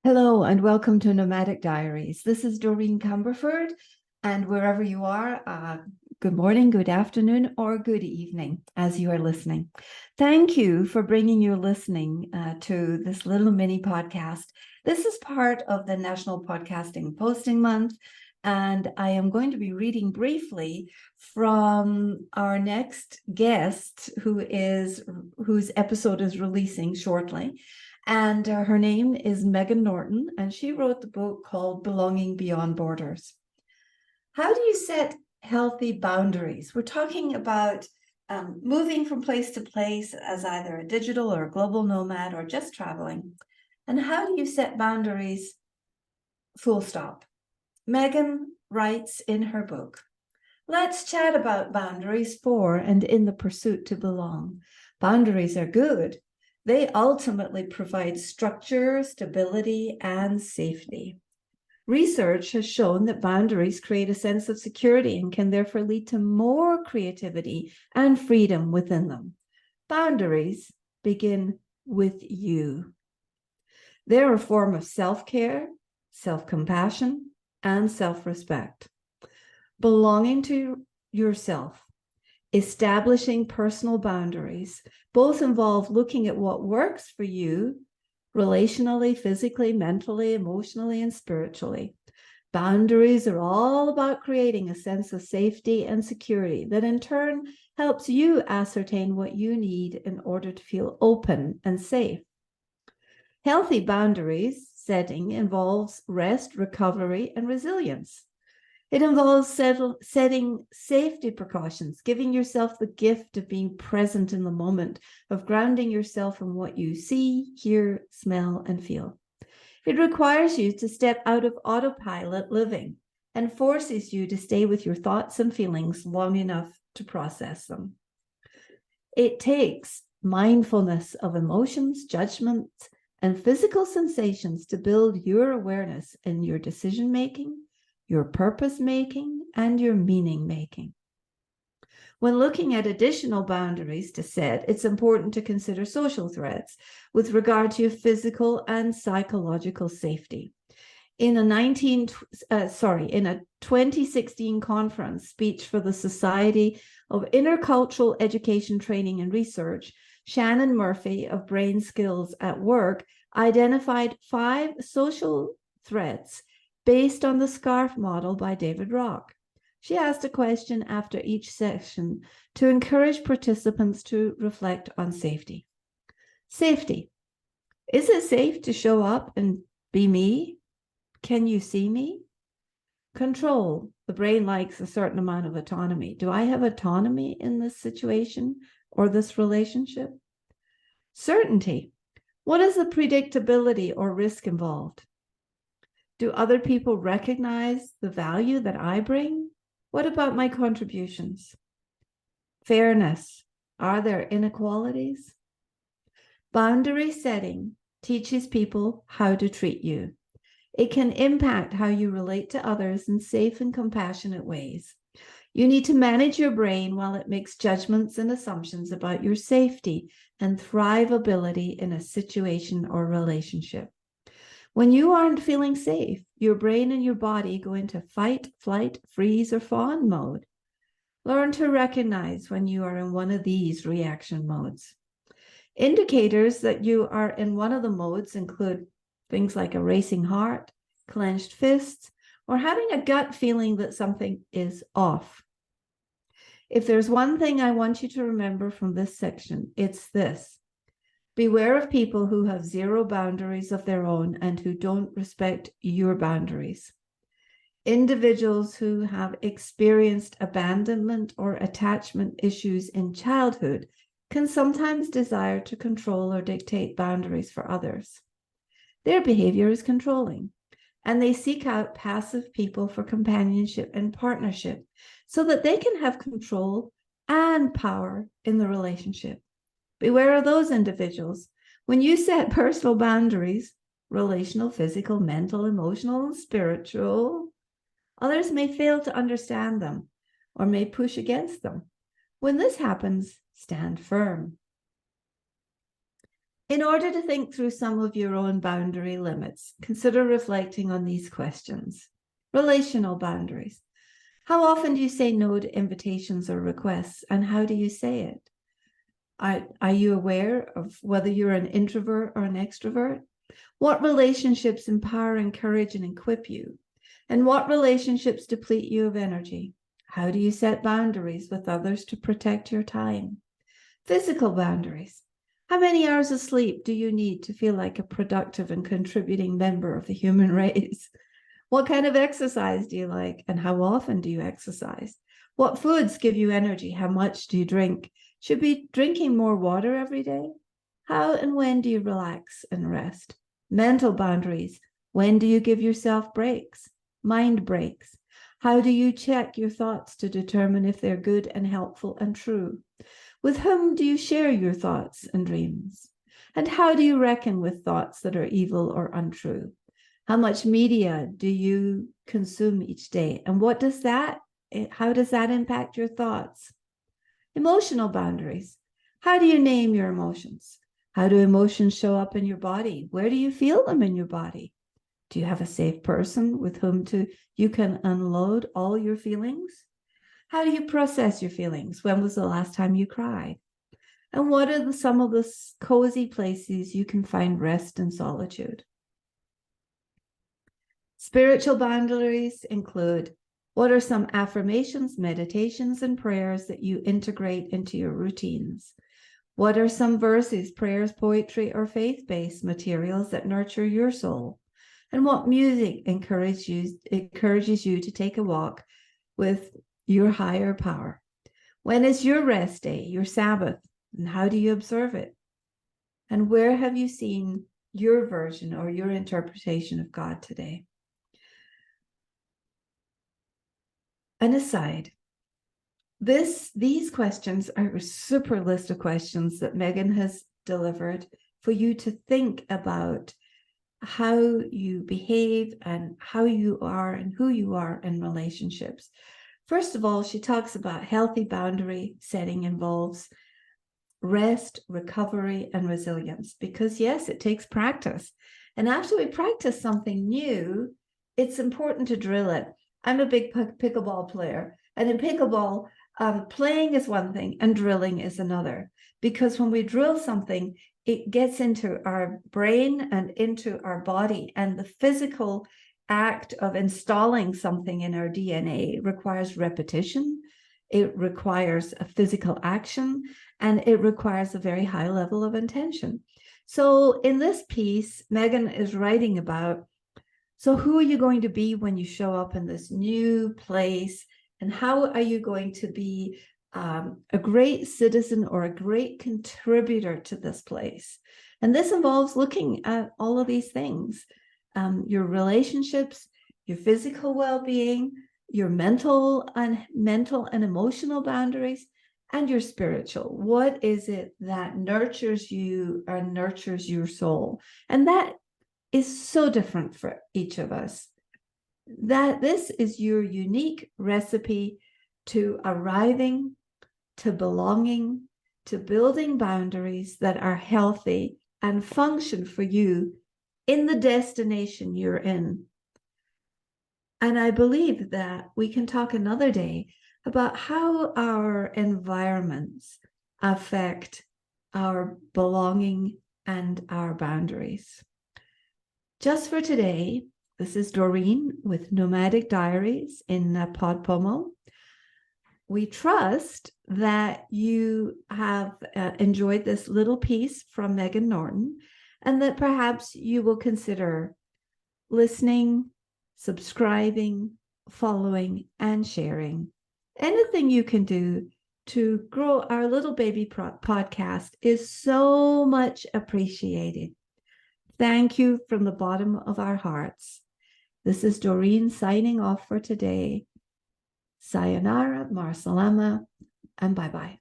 Hello and welcome to Nomadic Diaries. This is Doreen Cumberford, and wherever you are, good morning, good afternoon, or good evening as you are listening. Thank you for bringing your listening to this little mini podcast. This is part of the National Podcasting Posting Month, and I am going to be reading briefly from our next guest, whose episode is releasing shortly. And her name is Megan Norton, and she wrote the book called Belonging Beyond Borders. How do you set healthy boundaries? We're talking about moving from place to place as either a digital or a global nomad or just traveling. And how do you set boundaries full stop? Megan writes in her book, "Let's chat about boundaries for and in the pursuit to belong. Boundaries are good. They ultimately provide structure, stability, and safety. Research has shown that boundaries create a sense of security and can therefore lead to more creativity and freedom within them. Boundaries begin with you. They're a form of self-care, self-compassion, and self-respect. Belonging to yourself, establishing personal boundaries, both involve looking at what works for you relationally, physically, mentally, emotionally, and spiritually. Boundaries are all about creating a sense of safety and security that in turn helps you ascertain what you need in order to feel open and safe. Healthy boundaries setting involves rest, recovery, and resilience. It involves setting safety precautions, giving yourself the gift of being present in the moment, of grounding yourself in what you see, hear, smell, and feel. It requires you to step out of autopilot living and forces you to stay with your thoughts and feelings long enough to process them. It takes mindfulness of emotions, judgments, and physical sensations to build your awareness in your decision-making, your purpose-making, and your meaning-making. When looking at additional boundaries to set, it's important to consider social threats with regard to physical and psychological safety. In a 2016 conference speech for the Society of Intercultural Education, Training and Research, Shannon Murphy of Brain Skills at Work identified 5 social threats based on the SCARF model by David Rock. She asked a question after each session to encourage participants to reflect on safety. Safety. Is it safe to show up and be me? Can you see me? Control. The brain likes a certain amount of autonomy. Do I have autonomy in this situation or this relationship? Certainty. What is the predictability or risk involved? Do other people recognize the value that I bring? What about my contributions? Fairness. Are there inequalities? Boundary setting teaches people how to treat you. It can impact how you relate to others in safe and compassionate ways. You need to manage your brain while it makes judgments and assumptions about your safety and thrivability in a situation or relationship. When you aren't feeling safe, your brain and your body go into fight, flight, freeze, or fawn mode. Learn to recognize when you are in one of these reaction modes. Indicators that you are in one of the modes include things like a racing heart, clenched fists, or having a gut feeling that something is off. If there's one thing I want you to remember from this section, it's this. Beware of people who have zero boundaries of their own and who don't respect your boundaries. Individuals who have experienced abandonment or attachment issues in childhood can sometimes desire to control or dictate boundaries for others. Their behavior is controlling, and they seek out passive people for companionship and partnership so that they can have control and power in the relationship. Beware of those individuals. When you set personal boundaries, relational, physical, mental, emotional, and spiritual, others may fail to understand them or may push against them. When this happens, stand firm. In order to think through some of your own boundary limits, consider reflecting on these questions. Relational boundaries. How often do you say no to invitations or requests, and how do you say it? Are you aware of whether you're an introvert or an extrovert? What relationships empower, encourage, and equip you? And what relationships deplete you of energy? How do you set boundaries with others to protect your time? Physical boundaries. How many hours of sleep do you need to feel like a productive and contributing member of the human race? What kind of exercise do you like, and how often do you exercise? What foods give you energy? How much do you drink? Should be drinking more water every day? How and when do you relax and rest? Mental boundaries. When do you give yourself breaks? Mind breaks. How do you check your thoughts to determine if they're good and helpful and true? With whom do you share your thoughts and dreams? And how do you reckon with thoughts that are evil or untrue? How much media do you consume each day? And how does that impact your thoughts? Emotional boundaries. How do you name your emotions? How do emotions show up in your body? Where do you feel them in your body? Do you have a safe person with whom you can unload all your feelings? How do you process your feelings? When was the last time you cried? And what are some of the cozy places you can find rest and solitude? Spiritual boundaries include: what are some affirmations, meditations, and prayers that you integrate into your routines? What are some verses, prayers, poetry, or faith-based materials that nurture your soul? And what music encourages you to take a walk with your higher power? When is your rest day, your Sabbath, and how do you observe it? And where have you seen your version or your interpretation of God today? An aside, these questions are a super list of questions that Megan has delivered for you to think about how you behave and how you are and who you are in relationships. First of all, she talks about healthy boundary setting involves rest, recovery, and resilience, because yes, it takes practice. And after we practice something new, it's important to drill it. I'm a big pickleball player, and in pickleball, playing is one thing and drilling is another, because when we drill something, it gets into our brain and into our body, and the physical act of installing something in our DNA requires repetition, it requires a physical action, and it requires a very high level of intention. So in this piece, Megan is writing about, so who are you going to be when you show up in this new place? And how are you going to be a great citizen or a great contributor to this place? And this involves looking at all of these things, your relationships, your physical well-being, your mental and emotional boundaries, and your spiritual. What is it that nurtures you or nurtures your soul? And that is so different for each of us. That this is your unique recipe to arriving, to belonging, to building boundaries that are healthy and function for you in the destination you're in. And I believe that we can talk another day about how our environments affect our belonging and our boundaries. Just for today, this is Doreen with Nomadic Diaries in NaPodPoMo. We trust that you have enjoyed this little piece from Megan Norton, and that perhaps you will consider listening, subscribing, following, and sharing. Anything you can do to grow our little baby podcast is so much appreciated. Thank you from the bottom of our hearts. This is Doreen signing off for today. Sayonara, Mar Salama, and bye-bye.